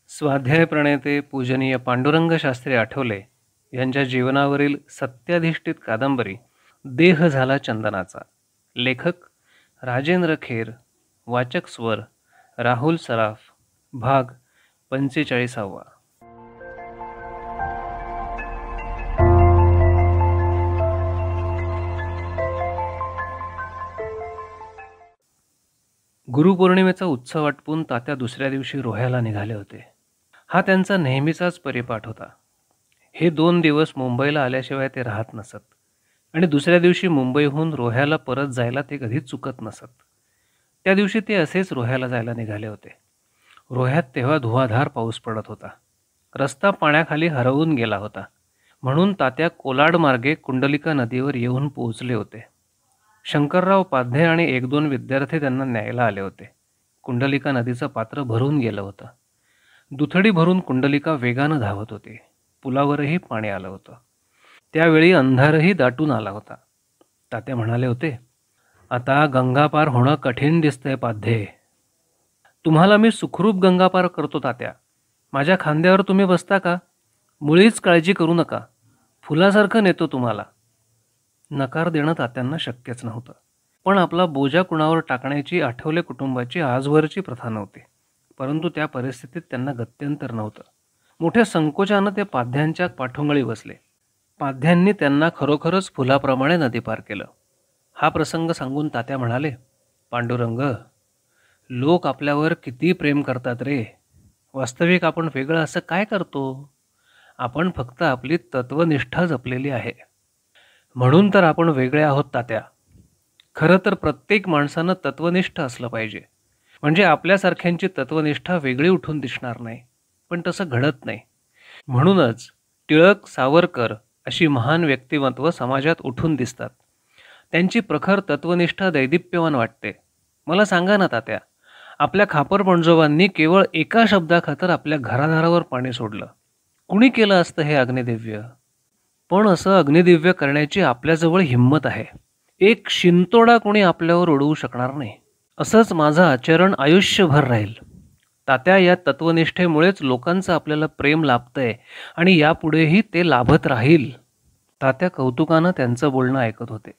स्वाध्याय प्रणेते पूजनीय पांडुरंग शास्त्री आठवले यांच्या जीवनावरील सत्याधिष्ठित कादंबरी देह झाला चंदनाचा. लेखक राजेंद्र खेर. वाचक स्वर राहुल सराफ. भाग 45. गुरुपौर्णिमेचा उत्सव आटपून तात्या दुसऱ्या दिवशी रोह्याला निघाले होते. हा त्यांचा नेहमीचाच परिपाठ होता. हे 2 दिवस मुंबईला आल्याशिवाय ते राहत नसत आणि दुसऱ्या दिवशी मुंबईहून रोह्याला परत जायला ते कधीच चुकत नसत. त्या दिवशी ते असेच रोह्याला जायला निघाले होते. रोह्यात तेव्हा धुवाधार पाऊस पडत होता. रस्ता पाण्याखाली हरवून गेला होता. म्हणून तात्या कोलाड मार्गे कुंडलिका नदीवर येऊन पोहोचले होते. शंकरराव पाध्ये आणि 1-2 विद्यार्थी त्यांना न्यायला आले होते. कुंडलिका नदीचं पात्र भरून गेलं होतं. दुथडी भरून कुंडलिका वेगानं धावत होती. पुलावरही पाणी आलं होतं. त्यावेळी अंधारही दाटून आला होता. तात्या म्हणाले होते, आता गंगापार होणं कठीण दिसतंय पाध्ये. तुम्हाला मी सुखरूप गंगापार करतो तात्या. माझ्या खांद्यावर तुम्ही बसता का? मुळीच काळजी करू नका. फुलासारखं नेतो तुम्हाला. नकार देणं तात्यांना शक्यच नव्हतं. पण आपला बोजा कुणावर टाकण्याची आठवले कुटुंबाची आजवरची प्रथा नव्हती. परंतु त्या परिस्थितीत त्यांना गत्यंतर नव्हतं. मोठ्या संकोचानं ते पाध्यांच्या पाठोंगळी बसले. पाध्यांनी त्यांना खरोखरच फुलाप्रमाणे नदी पार केलं. हा प्रसंग सांगून तात्या म्हणाले, पांडुरंग, लोक आपल्यावर किती प्रेम करतात रे. वास्तविक आपण वेगळं असं काय करतो? आपण फक्त आपली तत्वनिष्ठा जपलेली आहे. म्हणून तर आपण वेगळे आहोत तात्या. खरं तर प्रत्येक माणसानं तत्वनिष्ठ असलं पाहिजे. म्हणजे आपल्यासारख्यांची तत्वनिष्ठा वेगळी उठून दिसणार नाही. पण तसं घडत नाही. म्हणूनच टिळक, सावरकर अशी महान व्यक्तिमत्व समाजात उठून दिसतात. त्यांची प्रखर तत्वनिष्ठा दैदिप्यमान वाटते. मला सांगा ना तात्या, आपल्या खापर पणजोबांनी केवळ एका शब्दाखातर आपल्या घरादारावर पाणी सोडलं. कुणी केलं असतं हे अग्निदिव्य? पण असं अग्निदिव्य करण्याची आपल्याजवळ हिंमत आहे. एक शिंतोडा कोणी आपल्यावर उडवू शकणार नाही. असंच माझं आचरण आयुष्यभर राहील. तात्या, या तत्वनिष्ठेमुळेच लोकांचं आपल्याला प्रेम लाभतंय आणि यापुढेही ते लाभत राहील. तात्या कौतुकानं त्यांचं बोलणं ऐकत होते.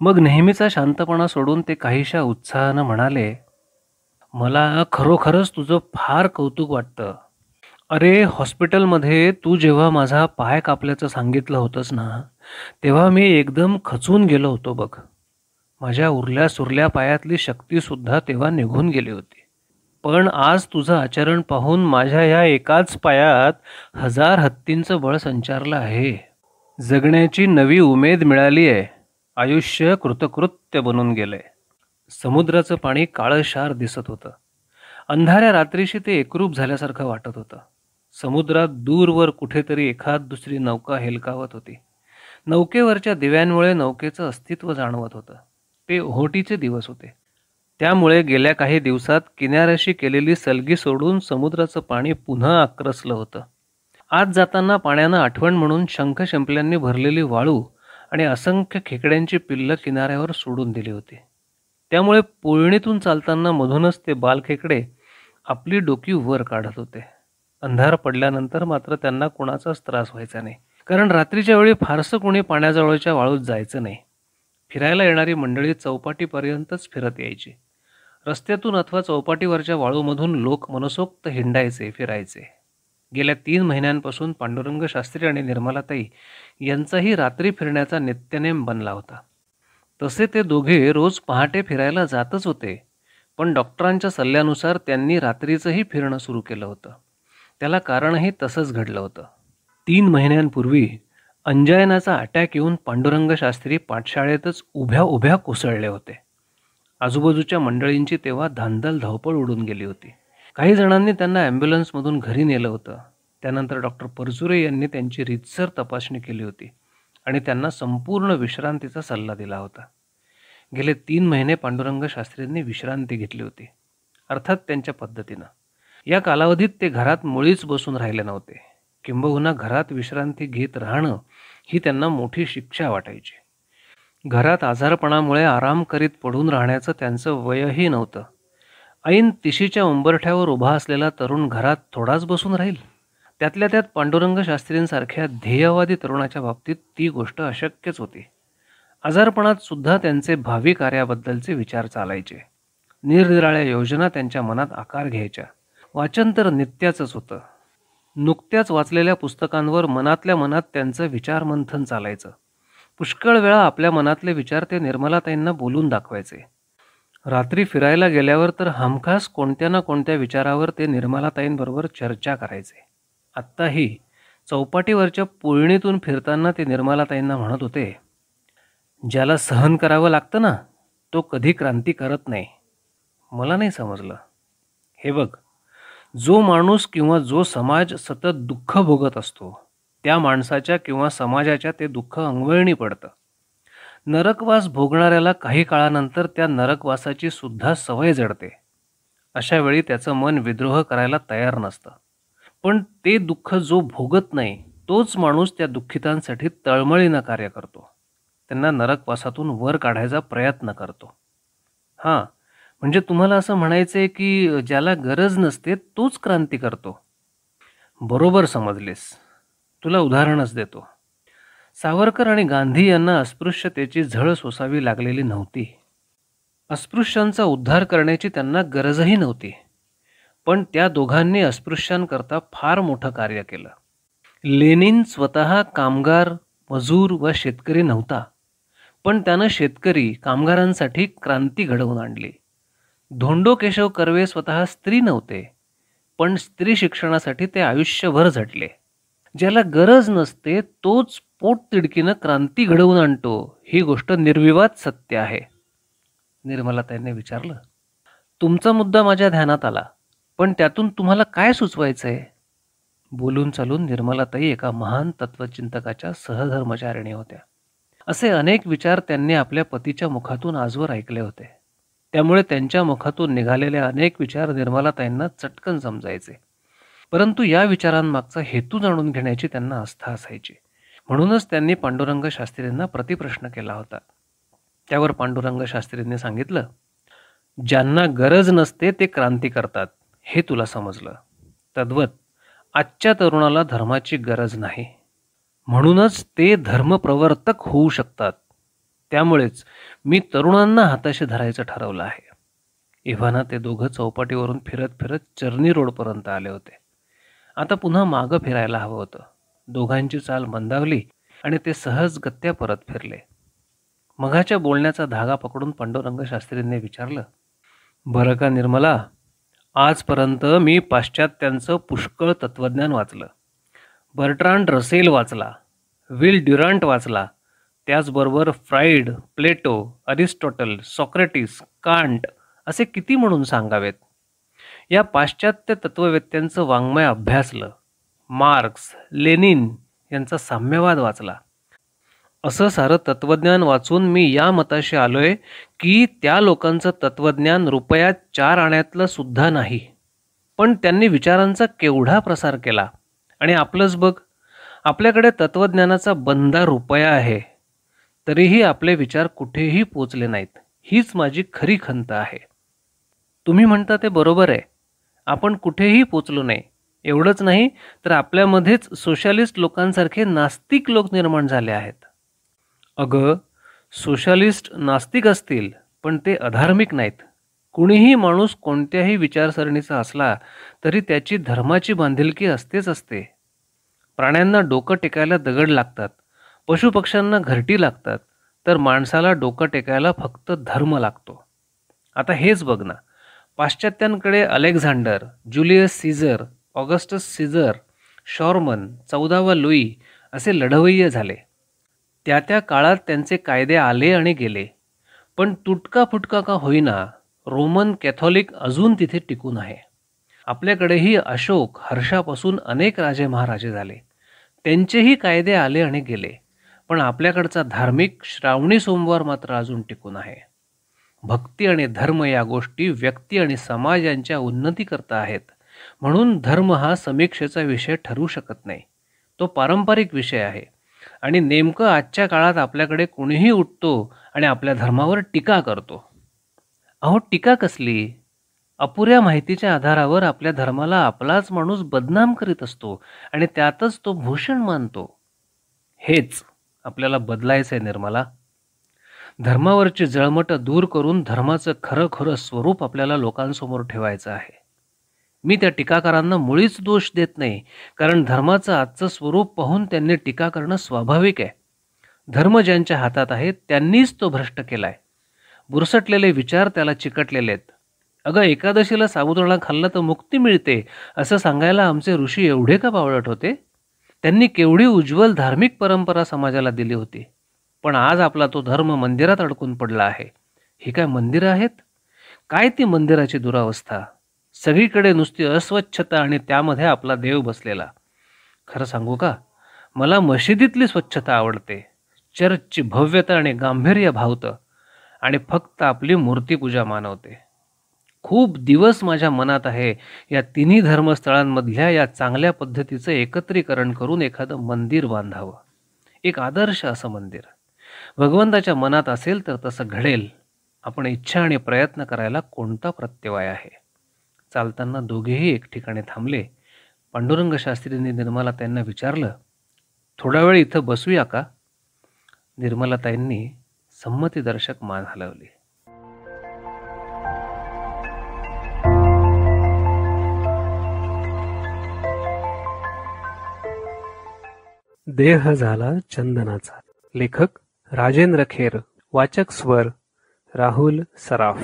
मग नेहमीचा शांतपणा सोडून ते काहीशा उत्साहानं म्हणाले, मला खरोखरच तुझं फार कौतुक वाटतं. अरे, हॉस्पिटलमध्ये तू जेव्हा माझा पाय कापल्याचं सांगितलं होतंस ना, तेव्हा मी एकदम खचून गेलो होतो बघ. माझ्या उरल्या सुरल्या पायातली शक्तीसुद्धा तेव्हा निघून गेली होती. पण आज तुझं आचरण पाहून माझ्या या एकाच पायात 1000 हत्तींचं बळ संचारलं आहे. जगण्याची नवी उमेद मिळाली आहे. आयुष्य कृतकृत्य बनून गेलंय. समुद्राचं पाणी काळशार दिसत होतं. अंधाऱ्या रात्रीशी ते एकरूप झाल्यासारखं वाटत होतं. समुद्रात दूरवर कुठेतरी एखाद दुसरी नौका हेलकावत होती. नौकेवरच्या दिव्यांमुळे नौकेचं अस्तित्व जाणवत होतं. ते ओहोटीचे दिवस होते. त्यामुळे गेल्या काही दिवसात किनाऱ्याशी केलेली सलगी सोडून समुद्राचं पाणी पुन्हा आक्रसलं होतं. आज जाताना पाण्यानं आठवण म्हणून शंख शिंपल्यांनी भरलेली वाळू आणि असंख्य खेकड्यांची पिल्लं किनाऱ्यावर सोडून दिली होती. त्यामुळे पोळणीतून चालताना मधूनच ते बालखेकडे आपली डोकी वर काढत होते. अंधार पडल्यानंतर मात्र त्यांना कोणाचाच त्रास व्हायचा नाही. कारण रात्रीच्या वेळी फारसं कोणी पाण्याजवळच्या वाळूत जायचं नाही. फिरायला येणारी मंडळी चौपाटीपर्यंतच फिरत यायची. रस्त्यातून अथवा चौपाटीवरच्या वाळूमधून लोक मनसोक्त हिंडायचे, फिरायचे. गेल्या 3 महिन्यांपासून पांडुरंग शास्त्री आणि निर्मलाताई यांचाही रात्री फिरण्याचा नित्यनेम बनला होता. तसे ते दोघे रोज पहाटे फिरायला जातच होते. पण डॉक्टरांच्या सल्ल्यानुसार त्यांनी रात्रीचंही फिरणं सुरू केलं होतं. त्याला कारणही तसंच घडलं होतं. 3 महिन्यांपूर्वी अंजायनाचा अटॅक येऊन पांडुरंग शास्त्री पाठशाळेतच उभ्या उभ्या कोसळले होते. आजूबाजूच्या मंडळींची तेव्हा धांदल धावपळ उडून गेली होती. काही जणांनी त्यांना ॲम्ब्युलन्समधून घरी नेलं होतं. त्यानंतर डॉक्टर परचुरे यांनी त्यांची रीतसर तपासणी केली होती आणि त्यांना संपूर्ण विश्रांतीचा सल्ला दिला होता. गेले 3 महिने पांडुरंग शास्त्रींनी विश्रांती घेतली होती, अर्थात त्यांच्या पद्धतीनं. या कालावधीत ते घरात मुळीच बसून राहिले नव्हते. किंबहुना घरात विश्रांती घेत राहणं ही त्यांना मोठी शिक्षा वाटायची. घरात आजारपणामुळे आराम करीत पडून राहण्याचं त्यांचं वयही नव्हतं. ऐन तिशीच्या उंबरठ्यावर उभा असलेला तरुण घरात थोडाच बसून राहील. त्यातल्या त्यात पांडुरंग शास्त्रींसारख्या ध्येयवादी तरुणाच्या बाबतीत ती गोष्ट अशक्यच होती. आजारपणात सुद्धा त्यांचे भावी कार्याबद्दलचे विचार चालायचे. निरनिराळ्या योजना त्यांच्या मनात आकार घ्यायच्या. वाचन तर नित्याचंच होतं. नुकत्याच वाचलेल्या पुस्तकांवर मनातल्या मनात त्यांचं विचारमंथन चालायचं. पुष्कळ वेळा आपल्या मनातले विचार ते निर्मलाताईंना बोलून दाखवायचे. रात्री फिरायला गेल्यावर तर हमखास कोणत्या ना कोणत्या विचारावर ते निर्मलाताईंबरोबर चर्चा करायचे. आत्ताही चौपाटीवरच्या पुळणीतून फिरताना ते निर्मलाताईंना म्हणत होते, ज्याला सहन करावं लागतं ना, तो कधी क्रांती करत नाही. मला नाही समजलं. हे बघ, जो माणूस किंवा जो समाज सतत दुःख भोगत असतो, त्या माणसाच्या किंवा समाजाच्या ते दुःख अंगवळणी पडतं. नरकवास भोगणाऱ्याला काही काळानंतर त्या नरकवासाची सुद्धा सवय जडते. अशा वेळी त्याचं मन विद्रोह करायला तयार नसतं. पण ते दुःख जो भोगत नाही, तोच माणूस त्या दुःखितांसाठी तळमळीनं कार्य करतो. त्यांना नरकवासातून वर काढायचा प्रयत्न करतो. हां, म्हणजे तुम्हाला असं म्हणायचंय की ज्याला गरज नसते तोच क्रांती करतो. बरोबर समजलेस. तुला उदाहरणच देतो. सावरकर आणि गांधी यांना अस्पृश्यतेची झळ सोसावी लागलेली नव्हती. अस्पृश्यांचा उद्धार करण्याची त्यांना गरजही नव्हती. पण त्या दोघांनी अस्पृश्यांकरता फार मोठं कार्य केलं. लेनिन स्वतः कामगार, मजूर व शेतकरी नव्हता, पण त्यानं शेतकरी, कामगारांसाठी क्रांती घडवून आणली. धोंडो केशव कर्वे स्वतः स्त्री नव्हते, पण स्त्री शिक्षणासाठी ते आयुष्यभर झटले. ज्याला गरज नसते तोच पोटतिडकीनं क्रांती घडवून आणतो, ही गोष्ट निर्विवाद सत्य आहे. निर्मलाताईंनी विचारलं, तुमचा मुद्दा माझ्या ध्यानात आला, पण त्यातून तुम्हाला काय सुचवायचंय? बोलून चालून निर्मलाताई एका महान तत्वचिंतकाच्या सहधर्मचारिणी होत्या. असे अनेक विचार त्यांनी आपल्या पतीच्या मुखातून आजवर ऐकले होते. त्यामुळे त्यांच्या मुखातून निघालेले अनेक विचार निर्मलाताईंना चटकन समजायचे. परंतु या विचारांमागचा हेतू जाणून घेण्याची त्यांना आस्था असायची. म्हणूनच त्यांनी पांडुरंग शास्त्रींना प्रतिप्रश्न केला होता. त्यावर पांडुरंग शास्त्रींनी सांगितलं, ज्यांना गरज नसते ते क्रांती करतात, हे तुला समजलं. तद्वत आजच्या तरुणाला धर्माची गरज नाही, म्हणूनच ते धर्मप्रवर्तक होऊ शकतात. त्यामुळेच मी तरुणांना हाताशी धरायचं ठरवलं आहे. एव्हाना ते दोघं चौपाटीवरून फिरत फिरत चर्नी रोडपर्यंत आले होते. आता पुन्हा मागं फिरायला हवं होतं. दोघांची चाल मंदावली आणि ते सहज गत्या परत फिरले. मघाच्या बोलण्याचा धागा पकडून पांडुरंग शास्त्रींनी विचारलं, बरं का निर्मला, आजपर्यंत मी पाश्चात्यांचं पुष्कळ तत्त्वज्ञान वाचलं. बर्ट्रांड रसेल वाचला, विल ड्युरांट वाचला, त्याचबरोबर Freud, Plato, Aristotle, Socrates, Kant असे किती म्हणून सांगावेत. या पाश्चात्य तत्ववेत्यांचं वाङ्मय अभ्यासलं. मार्क्स, लेनिन यांचा साम्यवाद वाचला. असं सारं तत्वज्ञान वाचून मी या मताशी आलोय की त्या लोकांचं तत्वज्ञान रुपयात 4 आण्यातलं सुद्धा नाही. पण त्यांनी विचारांचा केवढा प्रसार केला. आणि आपलंच बघ, आपल्याकडे तत्वज्ञानाचा बंदा रुपया आहे, तरीही आपले विचार कुठेही पोचले नाहीत. हीच माझी खरी खंत आहे. तुम्ही म्हणता ते बरोबर आहे. आपण कुठेही पोचलो नाही. एवढंच नाही तर आपल्यामध्येच सोशलिस्ट लोकांसारखे नास्तिक लोक निर्माण झाले आहेत. अगं, सोशलिस्ट नास्तिक असतील, पण ते अधार्मिक नाहीत. कुणीही माणूस कोणत्याही विचारसरणीचा असला तरी त्याची धर्माची बांधिलकी असतेच असते. प्राण्यांना डोकं टेकायला दगड लागतात, पशुपक्ष्यांना घरटी लागतात, तर माणसाला डोकं टेकायला फक्त धर्म लागतो. आता हेच बघ ना, पाश्चात्यांकडे Alexander, Julius Caesar, Augustus Caesar, Charlemagne, 14वा लुई असे लढवय्ये झाले. त्या त्या काळात त्यांचे कायदे आले आणि गेले, पण तुटका फुटका का होईना रोमन कॅथॉलिक अजून तिथे टिकून आहे. आपल्याकडेही अशोक, हर्षापासून अनेक राजे महाराजे झाले. त्यांचेही कायदे आले आणि गेले, पण आपल्याकडचा धार्मिक श्रावणी सोमवार मात्र अजून टिकून आहे. भक्ती आणि धर्म या गोष्टी व्यक्ती आणि समाज यांच्या उन्नतीकरता आहेत. म्हणून धर्म हा समीक्षेचा विषय ठरू शकत नाही. तो पारंपरिक विषय आहे. आणि नेमकं आजच्या काळात आपल्याकडे कोणीही उठतो आणि आपल्या धर्मावर टीका करतो. अहो, टीका कसली? अपुऱ्या माहितीच्या आधारावर आपल्या धर्माला आपलाच माणूस बदनाम करीत असतो आणि त्यातच तो भूषण मानतो. हेच आपल्याला बदलायचंय निर्मला. धर्मावरची जळमटं दूर करून धर्माचं खरं खरं स्वरूप आपल्याला लोकांसमोर ठेवायचं आहे. मी त्या टीकाकारांना मुळीच दोष देत नाही, कारण धर्माचं आजचं स्वरूप पाहून त्यांनी टीका करणं स्वाभाविक आहे. धर्म ज्यांच्या हातात आहे त्यांनीच तो भ्रष्ट केलाय. बुरसटलेले विचार त्याला चिकटलेले आहेत. अगं, एकादशीला साबुदाणा खाल्ला तर मुक्ती मिळते असं सांगायला आमचे ऋषी एवढे का बावळट होते? त्यांनी केवढी उज्ज्वल धार्मिक परंपरा समाजाला दिली होती. पण आज आपला तो धर्म मंदिरात अडकून पडला आहे. ही काय मंदिरं आहेत? काय ती मंदिराची दुरावस्था? सगळीकडे नुसती अस्वच्छता आणि त्यामध्ये आपला देव बसलेला. खरं सांगू का, मला मशिदीतली स्वच्छता आवडते. चर्चची भव्यता आणि गांभीर्य भावतं आणि फक्त आपली मूर्तीपूजा मानवते. खूप दिवस माझ्या मनात आहे या तिन्ही धर्मस्थळांमधल्या या चांगल्या पद्धतीचं एकत्रीकरण करून एखादं मंदिर बांधावं. एक आदर्श असं मंदिर. भगवंताच्या मनात असेल तर तसं घडेल. आपण इच्छा आणि प्रयत्न करायला कोणता प्रत्यवाय आहे? चालताना दोघेही एक ठिकाणी थांबले. पांडुरंग शास्त्रींनी निर्मला त्यांना विचारलं, थोडा वेळ इथं बसूया का? निर्मलाताईंनी संमतीदर्शक मान हलवली. देह झाला चंदनाचा. लेखक राजेंद्र खेर. वाचक स्वर राहुल सराफ.